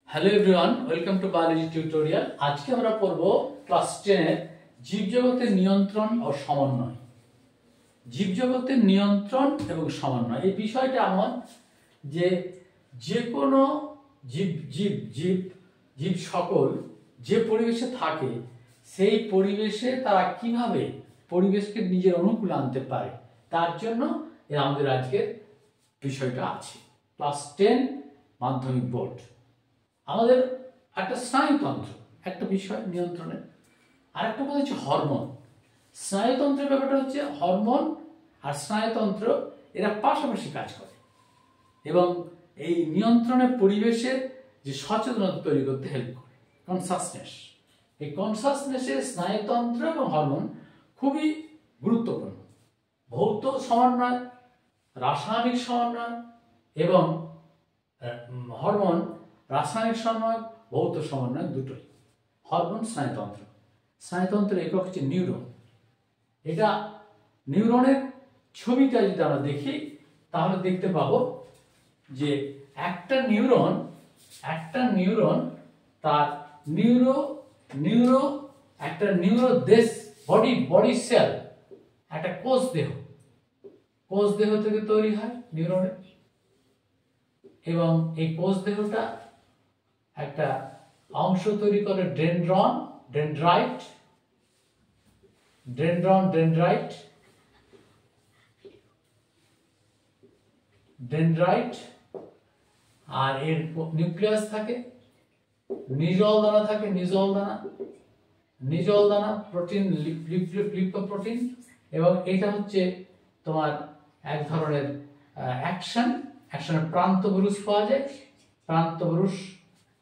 Hello everyone, welcome to biology tutorial. আজকে আমরা পড়ব ক্লাস 10 এর জীবজগতের নিয়ন্ত্রণ ও সমন্বয়। জীবজগতের নিয়ন্ত্রণ এবং সমন্বয় এই বিষয়টা এমন যে কোনো জীব সকল যে পরিবেশে থাকে সেই পরিবেশে তারা কিভাবে পরিবেশকে নিজের অনুকূলে আনতে পারে, তার জন্য আমাদের আজকের বিষয়টা আছে। ক্লাস 10 মাধ্যমিক বোর্ড। আমাদের একটা স্নায়ুতন্ত্র একটা বিষয় নিয়ন্ত্রণের, আর একটা কথা হচ্ছে হরমোন। স্নায়ুতন্ত্রের ব্যাপারটা হচ্ছে হরমোন আর স্নায়ুতন্ত্র এরা পাশাপাশি কাজ করে এবং এই নিয়ন্ত্রণের পরিবেশের যে সচেতনতা তৈরি করতে হেল্প করে। কনসাসনেস, এই কনসাসনেসের স্নায়ুতন্ত্র এবং হরমোন খুবই গুরুত্বপূর্ণ। ভৌত সমন্বয়, রাসায়নিক সমন্বয় এবং হরমোন, রাসায়নিক সমন্বয়, ভৌত সমন্বয় দুটোই। হরমোন, স্নায়ুতন্ত্র। স্নায়ুতন্ত্রের একক হচ্ছে নিউরন। এটা নিউরনের ছবিটা যদি আমরা দেখি তাহলে দেখতে পাবো যে একটা নিউরন তার একটা নিউরোদেশ, বডি সেল, একটা কোষ দেহ থেকে তৈরি হয় নিউরনের, এবং এই কোষ দেহটা একটা অংশ তৈরি করে ডেনড্রাইট, আর এর নিউক্লিয়াস থাকে, নিজল দানা প্রোটিন, লিপোপ্রোটিন, এবং এটা হচ্ছে তোমার এক ধরনের অ্যাকশনের প্রান্তপুরুষ পাওয়া যায়। প্রান্তপুরুষ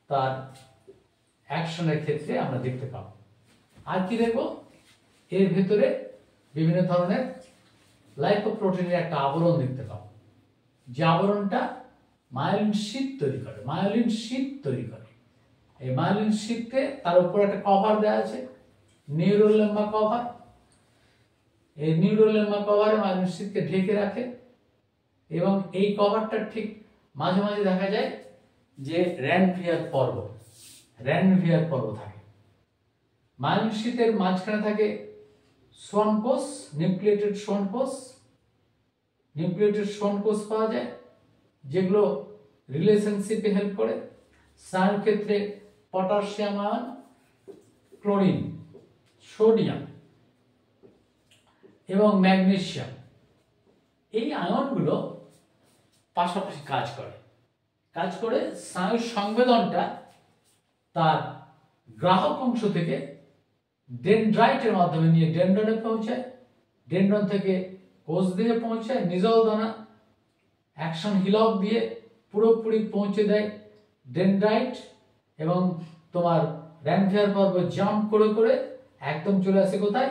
তার অ্যাকশনের ক্ষেত্রে আমরা দেখতে পাবো। আর কি দেখবো, এর ভেতরে বিভিন্ন ধরনের লাইপোপ্রোটিনের একটা আবরণ দেখতে পাবো, যে আবরণটা মায়োলিন শীট তৈরি করে। এই মায়োলিন শীটকে তার উপর একটা কভার দেওয়া আছে, নিউরোলেম্মা কভার। এই নিউরোলেম্মা কভারে মায়োলিন শীটকে ঢেকে রাখে, এবং এই কভারটা ঠিক মাঝে মাঝে দেখা যায় যে র্যানভিয়ার পর্ব থাকে। মায়োলিন শীটের মাঝখানে থাকে সোয়ান কোষ, নিউক্লিয়েটেড সোয়ান কোষ পাওয়া যায়, যেগুলো রিলেশনশিপে হেল্প করে। স্নায়ুর ক্ষেত্রে পটাশিয়াম আয়ন, ক্লোরিন, সোডিয়াম এবং ম্যাগনেসিয়াম, এই আয়নগুলো পাশাপাশি কাজ করে স্নায়ুর সংবেদনটা তার গ্রাহক অংশ থেকে ডেনড্রাইটের মাধ্যমে নিয়ে ডেনড্রনে পৌঁছায়, ডেনড্রন থেকে কোষ দেহে পৌঁছায়, নিজল দানা অ্যাকশন হিলক দিয়ে পুরোপুরি পৌঁছে দেয় ডেনড্রাইট, এবং তোমার র্যানভিয়ার পর্ব জাম্প করে একদম চলে আসে কোথায়,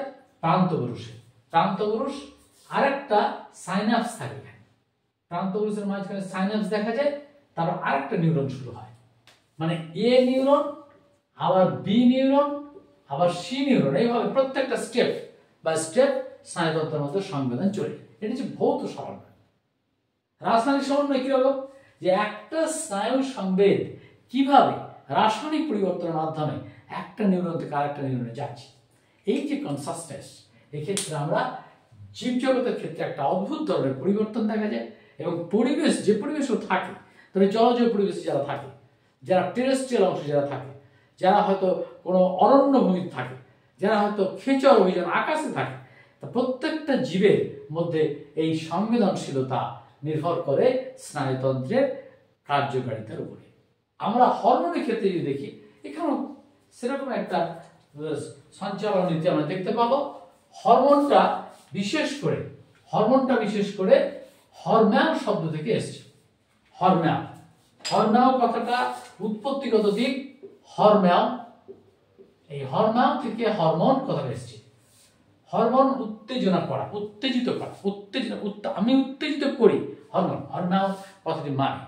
প্রান্তপুরুষ। আরেকটা সাইনাপস থাকে, প্রান্তপুরুষের মাঝখানে সাইনাপস দেখা যায়, তারপর আরেকটা নিউরন শুরু হয়, মানে এ নিউরন, আবার বি নিউরন, আবার সি নিউরন, এইভাবে প্রত্যেকটা স্টেপ স্নায়ুতন্ত্রের মধ্যে সংবেদন চলে। এটা হচ্ছে ভৌত সমন্বয়। রাসায়নিক সমন্বয় কিরকম, যে একটা স্নায়ু সংবেদ কিভাবে রাসায়নিক পরিবর্তনের মাধ্যমে একটা নিউরন থেকে আরেকটা নিউরনে যাচ্ছে, এই যে কনসাসনেস, এক্ষেত্রে আমরা জীবজগতের ক্ষেত্রে একটা অদ্ভুত ধরনের পরিবর্তন দেখা যায়। এবং পরিবেশ, যে পরিবেশও থাকে, তবে জলজ পরিবেশে যারা থাকে, যারা টেরেস্ট্রিয়াল অংশে যারা থাকে, যারা হয়তো কোনো অরণ্য ভূমিতে থাকে, যারা হয়তো খেচর অভিযান আকাশে থাকে, তা প্রত্যেকটা জীবের মধ্যে এই সংবেদনশীলতা নির্ভর করে স্নায়ুতন্ত্রের কার্যকারিতার উপরে। আমরা হরমোনের ক্ষেত্রে যদি দেখি, এখানেও সেরকম একটা সঞ্চালন নীতি আমরা দেখতে পাবো। হরমোনটা বিশেষ করে হরম্যাও শব্দ থেকে এসেছে। হরম্যাও কথাটা উৎপত্তিগত দিক হরম্যাও, এই হরম্যাও থেকে হরমোন কথাটা এসেছে। হরমোন উত্তেজিত করা, আমি উত্তেজিত করি, হরম্যাও কথাটি মানে।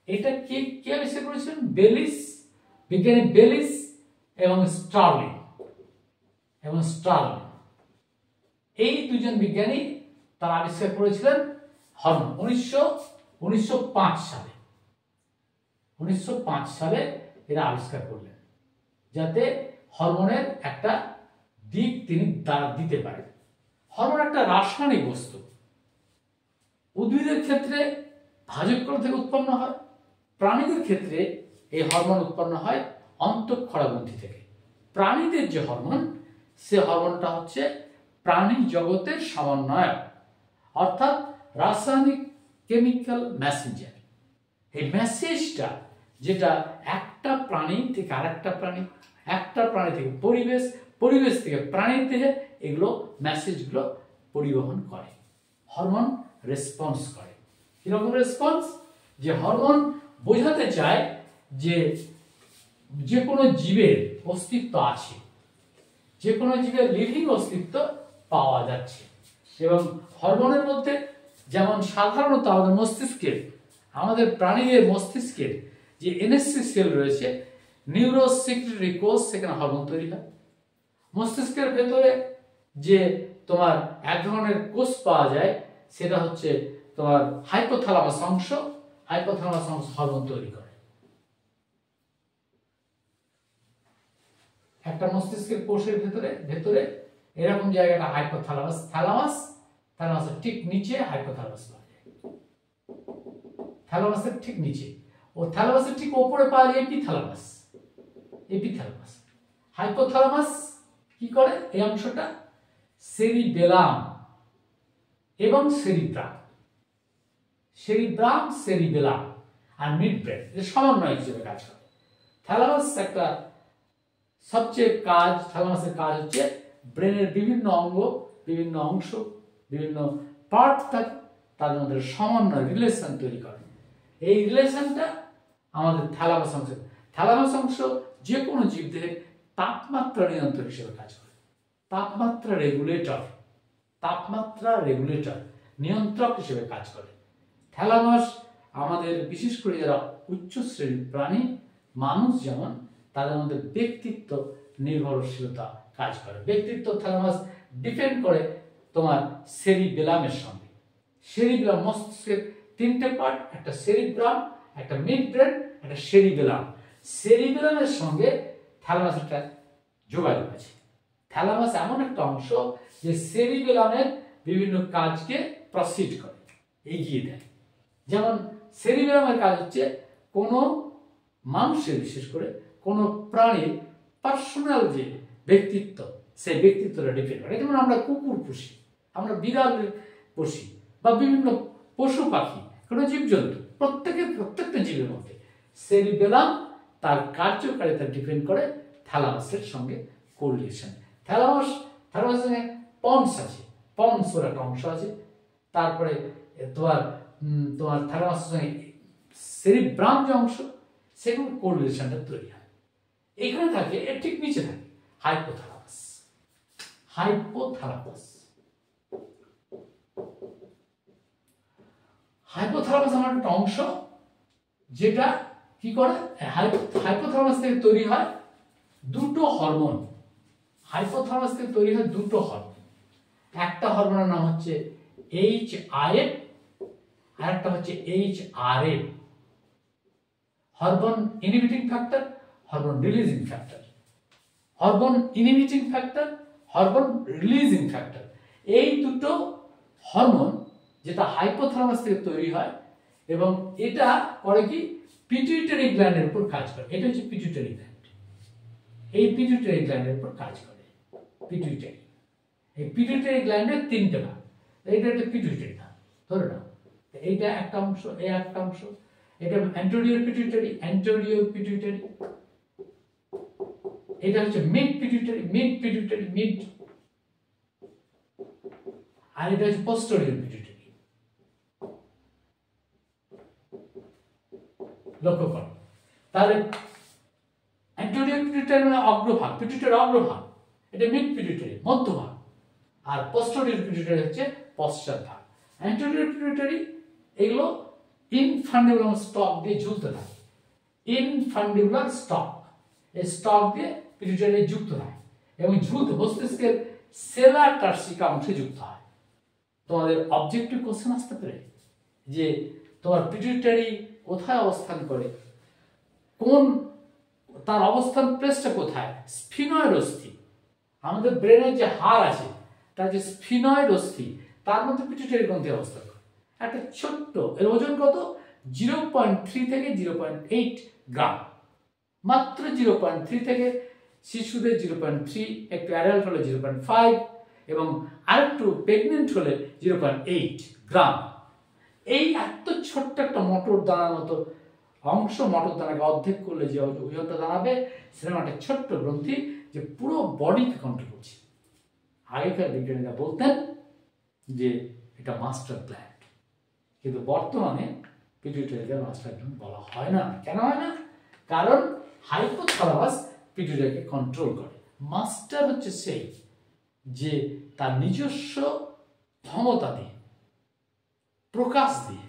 এটা কে আবিষ্কার করেছিলেন? বিজ্ঞানী বেলিস এবং স্টার্লিং। এই দুজন বিজ্ঞানী তারা আবিষ্কার করেছিলেন হরমোন 1905 সালে। 1905 সালে এরা আবিষ্কার করলেন, যাতে হরমোনের একটা দিক তিনি দিতে পারেন। হরমোন একটা রাসায়নিক বস্তু। উদ্ভিদের ক্ষেত্রে ভাজককণা থেকে উৎপন্ন হয়, প্রাণীদের ক্ষেত্রে এই হরমোন উৎপন্ন হয় অন্তঃক্ষরা গ্রন্থি থেকে। প্রাণীদের যে হরমোন, সে হরমোনটা হচ্ছে প্রাণী জগতের সমন্বয়ক, অর্থাৎ রাসায়নিক কেমিক্যাল মেসেঞ্জার। এই মেসেজটা যেটা একটা প্রাণী থেকে আরেকটা প্রাণী, একটা প্রাণী থেকে পরিবেশ, পরিবেশ থেকে প্রাণীর দেহে, এগুলো মেসেজগুলো পরিবহন করে, হরমোন রেসপন্স করে। কিরকম রেসপন্স? যে হরমোন বোঝাতে চায় যে কোনো জীবের অস্তিত্ব আছে, যে কোনো জীবের লিভিং অস্তিত্ব পাওয়া যাচ্ছে। এবং হরমোনের মধ্যে যেমন সাধারণত আমাদের প্রাণীদের মস্তিষ্কের যে এনএসসি সেল রয়েছে, নিউরোসেক্রেটরি কোষ, সেখানে হরমোন তৈরি হয়। মস্তিষ্কের ভেতরে যে তোমার এক ধরনের কোষ পাওয়া যায়, সেটা হচ্ছে তোমার হাইপোথ্যালামাস অংশ। হাইপোথ্যালামাস অংশ হরমোন তৈরি করে। একটা মস্তিষ্কের কোষের ভেতরে এরকম জায়গাটা হাইপোথ্যালামাস, থ্যালামাসের ঠিক নিচে হাইপোথ্যালামাস পাওয়া যায়। থ্যালামাসের ঠিক নিচে, ও থ্যালামাসের ঠিক উপরে পাওয়া যায় এপিথ্যালামাস। হাইপোথ্যালামাস কি করে? এই অংশটা সেরিবেলাম এবং সেরিবেলাম আর মিডব্রেন এর সমন্বয় হিসেবে কাজ করে। থ্যালামাস একটা সবচেয়ে থ্যালামাসের কাজ হচ্ছে ব্রেনের বিভিন্ন অঙ্গ, বিভিন্ন অংশ, বিভিন্ন পার্ট থাকে, তাদের মধ্যে সমন্বয়, রিলেশন তৈরি করে। এই রিলেশনটা আমাদের থ্যালামাস অংশ যে কোনো জীবদেহের তাপমাত্রা নিয়ন্ত্রক হিসেবে কাজ করে। তাপমাত্রা রেগুলেটর, নিয়ন্ত্রক হিসেবে কাজ করে। থ্যালামাস আমাদের, বিশেষ করে যারা উচ্চ শ্রেণীর প্রাণী, মানুষ যেমন, তাদের মধ্যে ব্যক্তিত্ব নির্ভরশীলতা কাজ করে। ব্যক্তিত্ব থ্যালামাস ডিপেন্ড করে তোমার সেরিবেলামের সঙ্গে। সেরিবেলাম মস্তিষ্কের তিনটে পার্ট, একটা সেরিব্রাম, একটা মিডব্রেন, একটা সেরিবেলাম। সেরিবেলামের সঙ্গে থ্যালামাসের একটা যোগাযোগ আছে। থ্যালামাস এমন একটা অংশ যে সেরিবেলামের বিভিন্ন কাজকে প্রসিড করে, এগিয়ে দেয়। যেমন সেরিবেলামের কাজ হচ্ছে কোনো মানুষের, বিশেষ করে কোনো প্রাণীর পার্সোনাল যে ব্যক্তিত্ব, সেই ব্যক্তিত্বটা ডিপেন্ড করে। যেমন আমরা কুকুর পুষি, আমরা বিড়াল পুষি, বা বিভিন্ন পশু পাখি, কোনো জীবজন্তু, প্রত্যেকটা জীবের মধ্যে সেরিবেলাম তার কার্যকারিতা ডিপেন্ড করে থ্যালামাসের সঙ্গে কোরিলেশন। থ্যালামাসের সঙ্গে পন্স আছে, পন্স ওর একটা অংশ আছে। তারপরে তোমার থ্যালামাসের সঙ্গে সেরিব্রাম যে অংশ, সেগুলো কোরিলেশনটা তৈরি হয়। এখানে থাকে, এর ঠিক নিচে থাকে হাইপোথ্যালামাস। হাইপোথ্যালামাস আমার একটা অংশ, যেটা কি করে, হাইপোথ্যালামাস থেকে তৈরি হয় দুটো হরমোন। হাইপোথ্যালামাস থেকে তৈরি হয় দুটো হরমোন। একটা হরমোনের নাম হচ্ছে HIF, আর একটা হচ্ছে HRF, hormone inhibiting factor, hormone releasing factor. Hormone inhibiting factor, hormone releasing factor, এই দুটো হরমোন যেটা হাইপোথ্যালামাস থেকে তৈরি হয়, এবং এটা করে কি, পিটুইটারি গ্ল্যান্ডের উপর কাজ করে। এটা হচ্ছে পিটুইটারি গ্ল্যান্ড। এই পিটুইটারি গ্ল্যান্ডের উপর কাজ করে পিটুইটারি। এই পিটুইটারি গ্ল্যান্ডের তিনটে ভাগ। এইটা একটা পিটুইটারি ভাগ, ধরে নাও। এইটা একটা অংশ, এই একটা অংশ। এটা অ্যান্টেরিয়র পিটুইটারি, এটা হচ্ছে মিড পিটুইটারি, আর এটা হচ্ছে পোস্টেরিয়র পিটুইটারি। লক্ষ্য করো, তাহলে অ্যান্টেরিয়র পিটুইটারি মানে অগ্রভাগ, পিটুইটারি অগ্রভাগ, এটা মিড পিটুইটারি মধ্যভাগ, আর পোস্টেরিয়র পিটুইটারি হচ্ছে পশ্চাৎ ভাগ। অ্যান্টেরিয়র পিটুইটারি এগুলো ইনফান্ডিবুলার স্টক দিয়ে ঝুলতে থাকে। ইনফান্ডিবুলার স্টক, এই স্টক দিয়ে পিটুইটারি যুক্ত থাকে এবং ঝুলতে মস্তিষ্কের সেলার টার্সিকা অংশে যুক্ত হয়। তোমাদের অবজেক্টিভ কোশ্চেন আসতে পারে যে তোমার পিটুইটারি কোথায় অবস্থান করে, তার অবস্থান প্লেসটা কোথায়? স্ফিনয়েড অস্থি, আমাদের ব্রেনের যে হাড় আছে তার যে স্ফিনয়েড অস্থি তার মধ্যে পিটুইটারি গ্রন্থি অবস্থান করে। একটা ছোট্ট, এর ওজন কত? 0.3 থেকে 0.8 গ্রাম, মাত্র 0.3 থেকে, শিশুদের 0.3, একটু অ্যাডাল্ট হলে 0.5 এবং আরেকটু প্রেগনেন্ট হলে 0.8 গ্রাম। এই এত ছোট্ট একটা মটর দানার মতো অংশ, মটর দানাকে অর্ধেক করলে যে ওজনটা দাঁড়াবে, সেরকম একটা ছোট্ট গ্রন্থি যে পুরো বডিকে কন্ট্রোল করছে। আগেকার বিজ্ঞানীরা বলতেন যে এটা মাস্টার গ্ল্যান্ড, কিন্তু বর্তমানে পিটুইটারিকে মাস্টার গ্ল্যান্ড বলা হয় না। কেন হয় না? কারণ হাইপোথ্যালামাস পিটুইটারিকে কন্ট্রোল করে। মাস্টার হচ্ছে সেই যে তার নিজস্ব ক্ষমতা দিয়ে, প্রকাশ দিয়ে,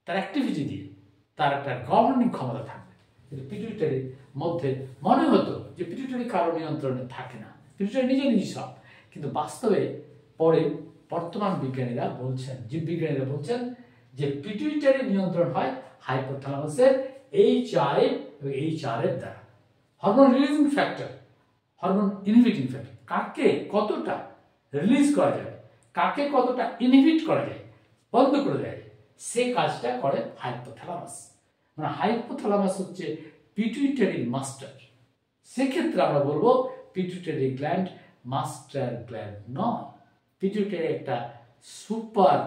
তার অ্যাক্টিভিটি দিয়ে তার একটা গভর্নিং ক্ষমতা থাকবে। কিন্তু পিটুইটারির মধ্যে মনে হতো যে পিটুইটারি কারো নিয়ন্ত্রণে থাকে না, পিটুইটারি নিজে নিজে সব, কিন্তু বাস্তবে পরে বর্তমান বিজ্ঞানীরা বলছেন, জীববিজ্ঞানীরা বলছেন যে পিটুইটারি নিয়ন্ত্রণ হয় হাইপোথ্যালামাসের HR এবং HR এর দ্বারা। Hormone releasing factor, hormone inhibiting factor, কাকে কতটা রিলিজ করা যায়, কাকে কতটা ইনহিবিট করা যায়, বন্ধ করে দেয়, সে কাজটা করে হাইপোথ্যালামাস। মানে হাইপোথ্যালামাস হচ্ছে পিটুইটারির মাস্টার। সেক্ষেত্রে আমরা বলবো পিটুইটারি গ্ল্যান্ড মাস্টার গ্ল্যান্ড নয়, পিটুইটারি একটা সুপার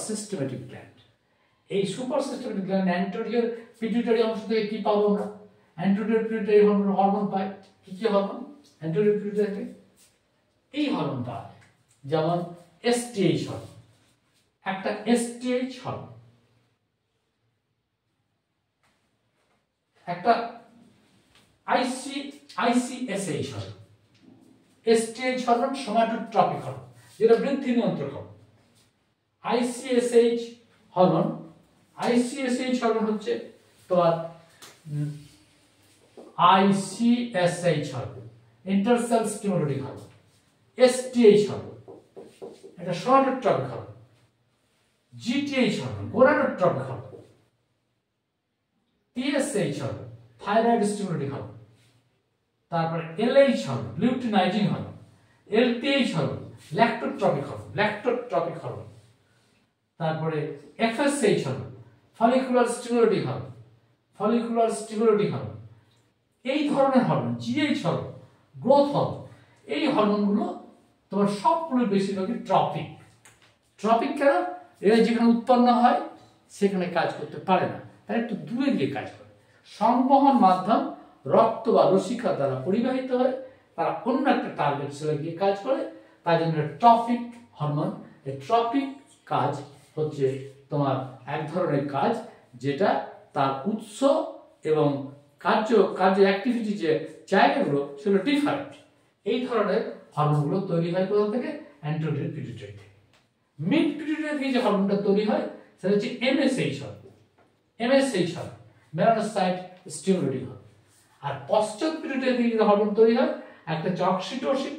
সিস্টেমেটিক গ্ল্যান্ড। এই super systematic gland anterior pituitary অংশ থেকে কি পাবো আমরা? অ্যান্টেরিয়র পিটুইটারি হরমোন পাই। কি কি হরমোন অ্যান্টেরিয়র পিটুইটারি থেকে? এই হরমোন পাওয়া যায়, যেমন STH হরমোন, একটা STH হরমোন, একটা ICSH hormone. STH hormone somatotropic hormone, যেটা বৃদ্ধি নিয়ন্ত্রক হরমোন। ICSH হরমোন হচ্ছে তোমার ICSH hormone, intercell stimulating hormone. STH hormone এটা somatotropic hormone. GTH hormone gonadotropic hormone. TSH hormone thyroid stimulating hormone. তারপরে LH hormone luteinising hormone. LTH hormone lactotropic hormone. তারপরে FSH hormone follicular stimulating hormone. এই ধরনের hormone, GH hormone growth hormone. এই হরমোনগুলো তোমার সবগুলো বেশিরভাগই ট্রপিক কেন? এরা যেখানে উৎপন্ন হয় সেখানে কাজ করতে পারে না, তারা একটু দূরে গিয়ে কাজ করে। সংবহন মাধ্যম রক্ত বা রসিকা দ্বারা পরিবাহিত হয়, তারা অন্য একটা টার্গেট সেলে গিয়ে কাজ করে, তার জন্য ট্রপিক হরমোন। এই ট্রপিক কাজ হচ্ছে তোমার এক ধরনের কাজ যেটা তার উৎস এবং কার্য অ্যাক্টিভিটি যে জায়গাগুলো সেগুলো ডিফারেন্ট। এই ধরনের হরমোনগুলো তৈরি হয় কোথা থেকে? অ্যান্টেরিয়র পিটুইটারি থেকে। মিড পিটুইটারি থেকে যে হরমোনটা তৈরি হয় সেটা হচ্ছে MSH hormone, melanocyte stimulating hormone. আর পশ্চাৎ পিটুইটারি থেকে যে হরমোন তৈরি হয়, একটা হচ্ছে অক্সিটোসিন,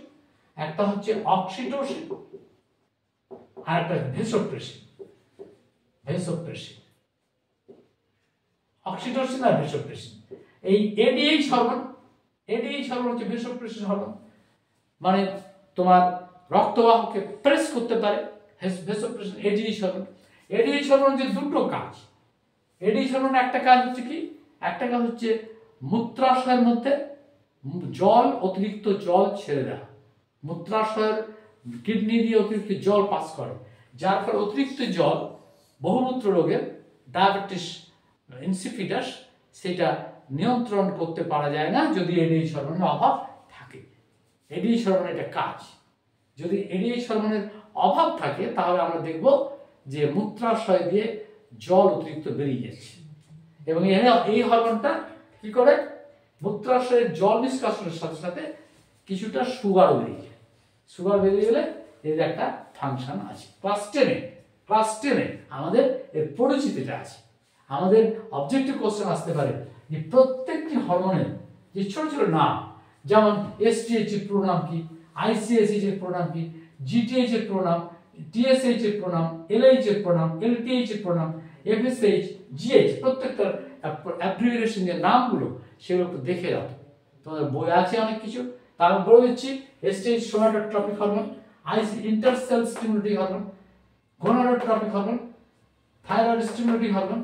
একটা হচ্ছে অক্সিটোসিন, আর একটা ভেসোপ্রেসিন। অক্সিটোসিন আর ভেসোপ্রেসিন। এই ADH হরমোন হচ্ছে ভেসোপ্রেসিন হরমোন, মানে তোমার রক্তবাহকে প্রেস করতে পারে। ভেসোপ্রেসিন ADH হরমোন যে দুটো কাজ। ADH হরমোন একটা কাজ হচ্ছে কি? একটা কাজ হচ্ছে মূত্রাশয়ের মধ্যে অতিরিক্ত জল ছেড়ে দেওয়া। মূত্রাশয়ের কিডনি দিয়ে অতিরিক্ত জল পাস করে, যার ফলে অতিরিক্ত জল বহুমূত্র রোগের ডায়াবেটিস ইনসিপিডাস সেটা নিয়ন্ত্রণ করতে পারা যায় না যদি ADH হরমোনের অভাব থাকে। ADH হরমোনের এটা কাজ। যদি ADH হরমোনের অভাব থাকে তাহলে আমরা দেখব যে মূত্রাশয় দিয়ে জল অতিরিক্ত বেরিয়ে যাচ্ছে, এবং এই হরমোনটা কি করে? মূত্রাশয়ের জল নিষ্কাশনের সাথে সাথে কিছুটা সুগার বেরিয়ে যায়। সুগার বেরিয়ে গেলে এর একটা ফাংশন আছে। ক্লাস 10 আমাদের এর পরিচিতিটা আছে। আমাদের অবজেক্টিভ কোশ্চেন আসতে পারে যে প্রত্যেকটি হরমোনের যে ছোট ছোট নাম, যেমন STH এর পুরো নাম কি, ICSH এর পুরো নাম কি, GTH এর পুরো নাম, TSH এর পুরো নাম, LH এর পুরো নাম, LTH এর পুরো নাম, FSH, জিএইচ প্রত্যেকটার অ্যাব্রিভিয়েশন যে নামগুলো সেগুলো একটু দেখে রাখো, তোমাদের বই আছে অনেক কিছু। তার বলে দিচ্ছি STH somatotropic hormone, IC intercell stimulating hormone, gonadotropic hormone, thyroid stimulating hormone,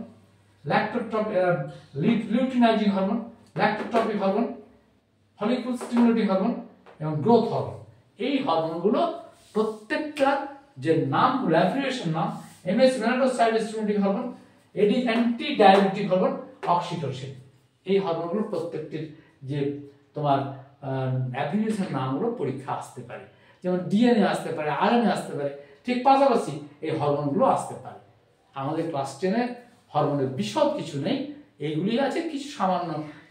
luteinising hormone, lactotropic hormone, follicle stimulating hormone এবং গ্রোথ হরমোন। এই হরমোনগুলো প্রত্যেকটা যে নামগুলো অ্যাব্রিভিয়েশন নাম, MS melanocyte stimulating hormone, AD anti diabetic hormone, oxytocin. এই হরমোনগুলো প্রত্যেকটির যে তোমার অ্যাব্রিভিয়েশন নামগুলো পরীক্ষা আসতে পারে, যেমন ডিএনএ আসতে পারে, আরএনএ আসতে পারে, ঠিক পাশাপাশি এই হরমোনগুলো আসতে পারে। আমাদের ক্লাস 10-এ হরমোনের বিশদ কিছু নেই, এইগুলি আছে, কিছু সামান্য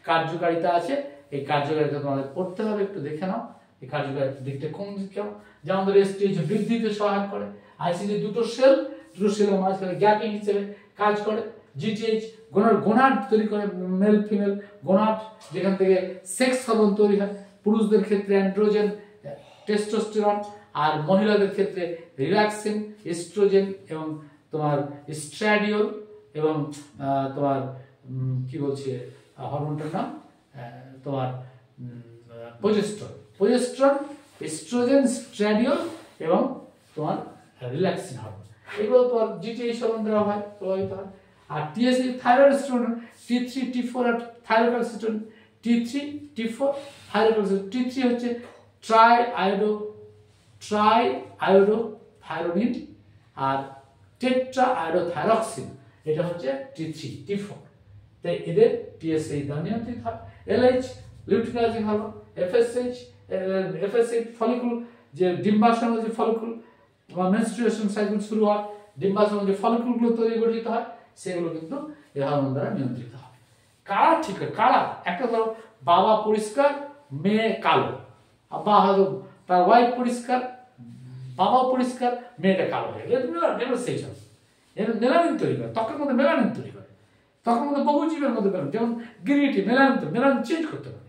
কার্যকারিতা আছে। এই কার্যকারিতা তোমাদের পড়তে হবে, একটু দেখে নাও এই কার্যকারিতা দিকটা কোন দিকে, যেমন আমাদের এসটিএইচ বৃদ্ধিতে সহায়ক করে, আইসিজি দুটো সেলের মাঝখানে গ্যাপিং হিসেবে কাজ করে, জিটিএইচ গোনাড তৈরি করে, মেল ফিমেল গোনাড, যেখান থেকে সেক্স হরমোন তৈরি হয়। পুরুষদের ক্ষেত্রে অ্যান্ড্রোজেন, টেস্টোস্টেরন, আর মহিলাদের ক্ষেত্রে রিল্যাক্সিন, এস্ট্রোজেন এবং তোমার স্ট্র্যাডিওল এবং তোমার কি বলছে হরমোনটার নাম, তোমার প্রোজেস্টেরন, এস্ট্রোজেন, স্ট্র্যাডিওল এবং তোমার রিল্যাক্সিন হরমোন। এগুলো তোমার জিটিএইচ হরমোন দ্বারা হয়, প্রভাবিত হয়। আর টিএসএ থাইরয়েড স্টেরন, T3 T4 আর thyroid স্টেরন, T3 T4 thyroid স্টেরন। T3 হচ্ছে ট্রাইআয়োডোথাইরোনিন আর টেট্রাআয়োডোথাইরক্সিন, এটা হচ্ছে T3 T4। তাই এদের টিএসএ দ্বারা নিয়ন্ত্রিত হয়। LH luteinising hormone, FSH follicle, যে ডিম্বাশয় যে ফলিকুল তোমার মেনস্ট্রুয়েশন সাইকেল শুরু হয়, ডিম্বাশয় যে ফলিকুলগুলো তৈরি গঠিত হয়, সেগুলো কিন্তু এই হরমোন দ্বারা নিয়ন্ত্রিত হয়। কালার ঠিক হয়, কালার একটা ধরো বাবা পরিষ্কার মেয়ে কালো, বা হয়তো তার ওয়াইফ পরিষ্কার বাবাও পরিষ্কার মেয়েটা কালো হয়ে গেল, সেই সব মেলানিন তৈরি করে, ত্বকের মধ্যে মেলানিন তৈরি করে, ত্বকের মধ্যে বহু জীবের মধ্যে মেলানিন, যেমন গিরিটি মেলানিন চেঞ্জ করতে পারে,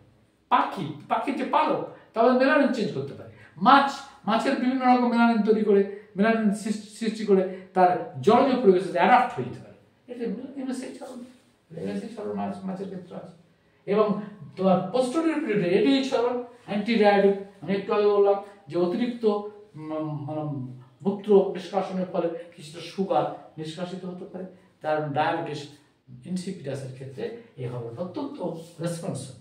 পাখির যে পালক তাদের মেলানিন চেঞ্জ করতে পারে, মাছের বিভিন্ন রকম মেলানিন তৈরি করে, মেলানিন সৃষ্টি করে তার জলজ পরিবেশে অ্যাডাপ্ট হয়ে যেতে পারে। এটা মাছের ক্ষেত্রে আছে। এবং তোমার পোস্টেরিয়র পিরিয়ডে এডিএইচ হরমোন, অ্যান্টি ডায়াবেটিক, আমি একটু আগে বললাম যে অতিরিক্ত মূত্র নিষ্কাশনের ফলে কিছুটা সুগার নিষ্কাশিত হতে পারে, তার ডায়াবেটিস ইনসিপিটাসের ক্ষেত্রে এই হরমোন অত্যন্ত রেসপন্সিভ।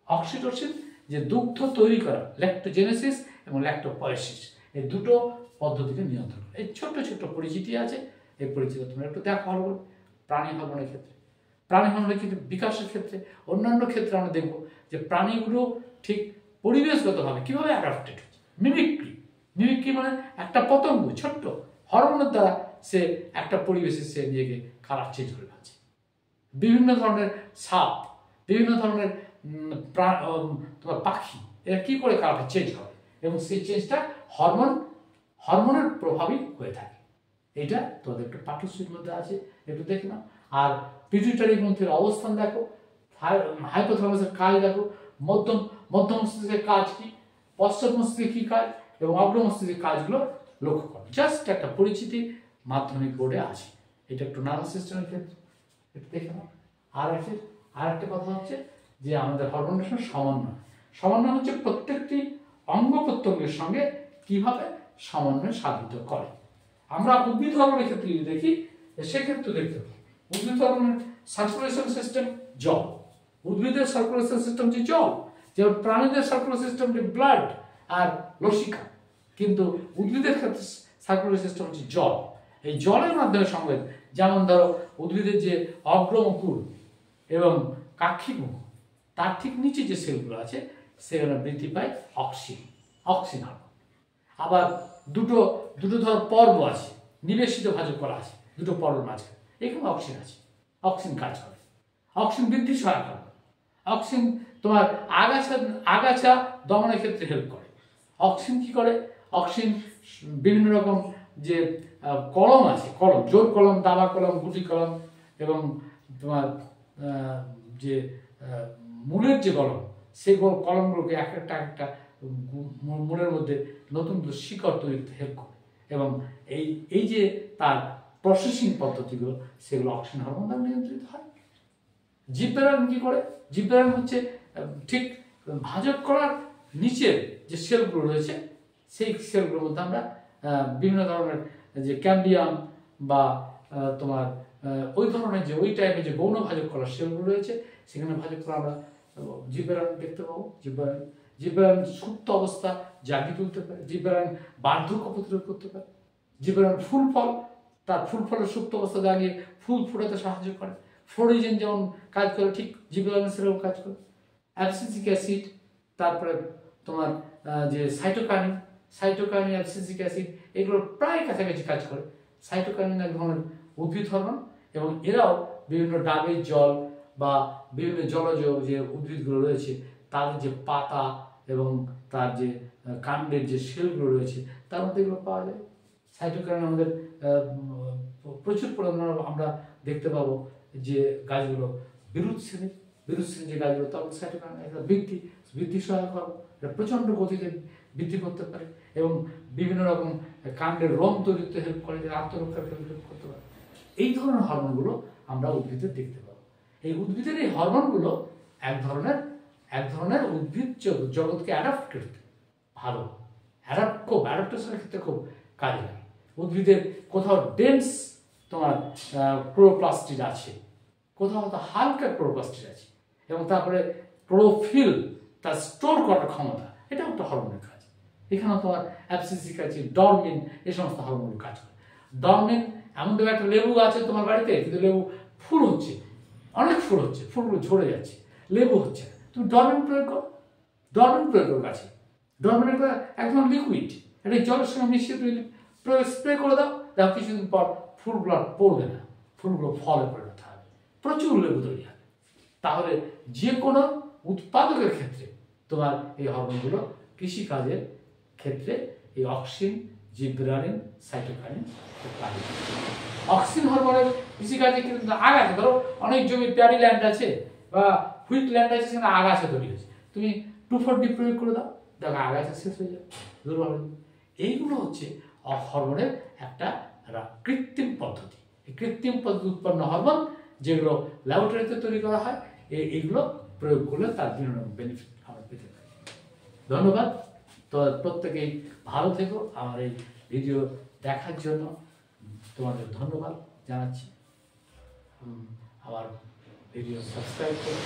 অক্সিটোসিন যে দুগ্ধ তৈরি করা, ল্যাক্টোজেনেসিস এবং ল্যাক্টোপয়েসিস, এই দুটো পদ্ধতিকে নিয়ন্ত্রণ করে। এই ছোট্ট ছোট্ট পরিচিতি আছে, এই পরিচিতি তোমরা একটু দেখো। হরমোন প্রাণী হরমোনের ক্ষেত্রে, প্রাণী হরমোনের ক্ষেত্রে বিকাশের ক্ষেত্রে, অন্যান্য ক্ষেত্রে আমরা দেখব যে প্রাণীগুলো ঠিক পরিবেশগতভাবে কিভাবে অ্যাডাপ্টেড হচ্ছে। মিমিক্রি মানে একটা পতঙ্গ ছোট্ট হরমোনের দ্বারা সে একটা পরিবেশে সে নিজেকে কালার চেঞ্জ করে ফেলছে। বিভিন্ন ধরনের সাপ, বিভিন্ন ধরনের তোমার পাখি, এরা কি করে কালারটা চেঞ্জ করে এবং সেই চেঞ্জটা হরমোনের প্রভাবই হয়ে থাকে। এটা তোমাদের একটু পাঠ্যসূচির মধ্যে আছে, একটু দেখে নাও। আর পিটুইটারি গ্রন্থির অবস্থান দেখো, হাইপোথ্যালামাসের কাজ দেখো, মধ্য মস্তিষ্কের কাজ কি, পশ্চাৎ মস্তিষ্কের কি কাজ এবং অগ্র মস্তিষ্কের কাজগুলো লক্ষ্য করো। জাস্ট একটা পরিচিতি মাধ্যমিক বোর্ডে আছে। এটা একটু নার্ভাস সিস্টেমের ক্ষেত্রে একটু দেখে নাও। আর একটা কথা হচ্ছে যে আমাদের হরমোনের সঙ্গে সমন্বয় হচ্ছে প্রত্যেকটি অঙ্গ প্রত্যঙ্গের সঙ্গে কিভাবে সমন্বয় সাধিত করে। আমরা উদ্ভিদ হরমোনের ক্ষেত্রে যদি দেখি, সেক্ষেত্রে দেখতে পাবো উদ্ভিদ হরমোনের সার্কুলেশন সিস্টেম জল, উদ্ভিদের সার্কুলেশন সিস্টেম হচ্ছে জল, যেমন প্রাণীদের সার্কুলেশন সিস্টেম হচ্ছে ব্লাড আর লসিকা, কিন্তু উদ্ভিদের ক্ষেত্রে সার্কুলেশন সিস্টেম হচ্ছে জল। এই জলের মাধ্যমে সংবেদ, যেমন ধরো উদ্ভিদের যে অগ্রমুকুল এবং কাক্ষিমুখ, তার ঠিক নিচে যে সেলগুলো আছে সেগুলো বৃদ্ধি পায় অক্সিন হরমোন। আবার দুটো ধর পর্ব আছে, নিবেশিত ভাজক করা আছে দুটো পর্বের মাঝখানে, এখানে অক্সিন আছে, অক্সিন কাজ করে, অক্সিন বৃদ্ধি সহায়ক করে, অক্সিন তোমার আগাছা দমনের ক্ষেত্রে হেল্প করে। অক্সিন কি করে, অক্সিন বিভিন্ন রকম যে কলম আছে, কলম, জোর কলম, দাবা কলম, গুটি কলম এবং তোমার যে মূলের যে কলম, সেই কলমগুলোকে একটা মূলের মধ্যে নতুন শিকড় তৈরিতে হেল্প করে এবং এই যে তার প্রসেসিং পদ্ধতিগুলো সেগুলো অক্সিন হরমোন দ্বারা নিয়ন্ত্রিত হয়। জিব্বেরেলিন কি করে? জিব্বেরেলিন হচ্ছে ঠিক ভাজক করার নিচের যে সেলগুলো রয়েছে সেই সেলগুলোর মধ্যে আমরা বিভিন্ন ধরনের যে ক্যাম্বিয়াম বা তোমার ওই ধরনের যে ওই টাইপের যে গৌণ ভাজক করার সেলগুলো রয়েছে সেখানে ভাজক করা আমরা জিব্বেরেলিন দেখতে পাবো। জিব্বেরেলিন সুপ্ত অবস্থা জাগিয়ে তুলতে পারে, জিব্বেরেলিন বার্ধক্য প্রতিরোধ করতে পারে, জিব্বেরেলিন ফুল ফল তার ফুল ফলের সুপ্ত অবস্থা জাগিয়ে ফুল ফুটাতে সাহায্য করে। ফ্লোরিজেন যেমন কাজ করে ঠিক জিব্বেরেলিন সেরকম কাজ করে। অ্যাবসিসিক অ্যাসিড, তারপরে তোমার যে সাইটোকাইনিন অ্যাবসিসিক অ্যাসিড এগুলো প্রায় কাছাকাছি কাজ করে। সাইটোকাইনিন এক ধরনের উদ্ভিদ হরমোন এবং এরাও বিভিন্ন ডাবের জল বা বিভিন্ন জলজ যে উদ্ভিদগুলো রয়েছে তাদের যে পাতা এবং তার যে কাণ্ডের যে সেলগুলো রয়েছে তার মধ্যে এগুলো পাওয়া যায়। সাইটোকাইনিন আমাদের প্রচুর পরিমাণে আমরা দেখতে পাবো যে গাছগুলো বিরুৎ শ্রেণীর যে গাছগুলো তখন সাইটোকাইনিন একটা বৃদ্ধি সহায়ক হরমোন, এটা প্রচণ্ড গতিতে বৃদ্ধি করতে পারে এবং বিভিন্ন রকম কাণ্ডের রং তৈরিতে হেল্প করে, আত্মরক্ষার হেল্প করতে পারে। এই ধরনের হরমোনগুলো আমরা উদ্ভিদে দেখতে পাবো। এই উদ্ভিদের এই হরমোনগুলো এক ধরনের উদ্ভিদ জগৎকে অ্যাডাপ্ট করতে ভালো, অ্যাডাপ্টেশনের ক্ষেত্রে খুব কাজে লাগে। উদ্ভিদের কোথাও ডেন্স তোমার ক্লোরোপ্লাস্টিড আছে, কোথাও হয়তো হালকা ক্লোরোপ্লাস্টিড আছে এবং তারপরে ক্লোরোফিল তার স্টোর করার ক্ষমতা, এটাও একটা হরমোনের কাজ। এখানে তোমার অ্যাবসিসিক অ্যাসিড, ডরমিন এই সমস্ত হরমোনগুলো কাজ করে। ডরমিন এমন দেখো একটা লেবু আছে তোমার বাড়িতে, কিন্তু লেবু ফুল হচ্ছে, অনেক ফুল হচ্ছে, ফুলগুলো ঝরে যাচ্ছে, লেবু হচ্ছে, তুমি ডরমিন প্রয়োগ করো গাছে। ডরমিন একদম লিকুইড, এটা জলের সঙ্গে মিশিয়ে তুমি স্প্রে করে দাও, দেখো কিছুদিন পর ফুলগুলো আর পড়বে না, ফুলগুলো ফলে পরিণত হবে, প্রচুর লেবু তৈরি হবে। তাহলে যে কোনো উৎপাদকের ক্ষেত্রে তোমার এই হরমোনগুলো কৃষিকাজের ক্ষেত্রে এই অক্সিন, জিব্বেরেলিন, সাইটোকাইনিন কাজে। অক্সিন হরমোনের কৃষিকাজে কিন্তু আগাছা, ধরো অনেক জমি প্যাডি ল্যান্ড আছে বা হুইট ল্যান্ড আছে, সেখানে আগাছা তৈরি হয়েছে, তুমি 2,4-D প্রয়োগ করে দাও, দেখো আগাছা শেষ হয়ে যাবে, দুর্বল হয়ে যাবে। এইগুলো হচ্ছে হরমোনের একটা কৃত্রিম পদ্ধতি। এই কৃত্রিম পদ্ধতি উৎপন্ন হরমোন যেগুলো ল্যাবরেটরিতে তৈরি করা হয়, এইগুলো প্রয়োগ করলে তার বিভিন্ন রকম বেনিফিট আমরা পেতে পারি। ধন্যবাদ। তো প্রত্যেকেই ভালো থেকো। আমার এই ভিডিও দেখার জন্য তোমাদের ধন্যবাদ জানাচ্ছি। আমার ভিডিও সাবস্ক্রাইব করো।